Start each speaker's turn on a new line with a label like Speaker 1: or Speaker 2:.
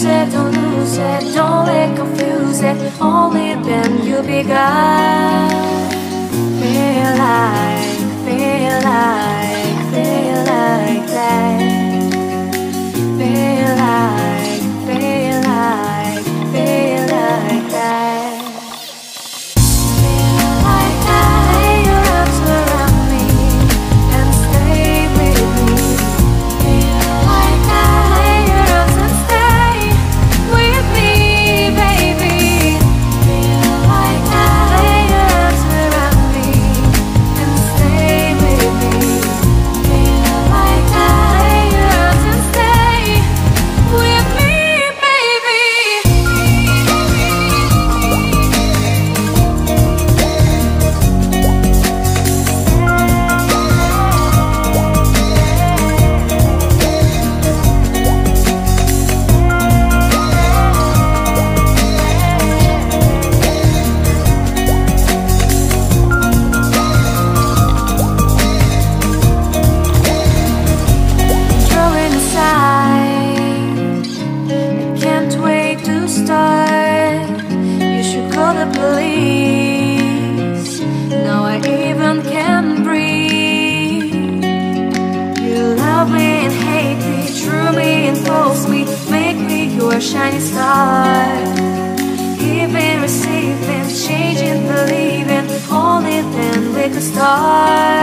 Speaker 1: lose it, don't lose it, don't let confuse it. Only then you begun. Feel like, feel like, feel like that. Feel like, feel like, feel like that. Feel like that. Lay your arms around me and stay with me. Feel like that. Lay your arms and stay with me, baby. Feel like that. Lay your arms around me and stay with me. Feel like that. Lay your arms and stay with me, baby. Throwing aside, I can't wait to start. You should call the police. Now I even can't breathe. You love me and hate me, true me and false me, make me your shining star. Giving, receiving, changing, believing, only then we could start.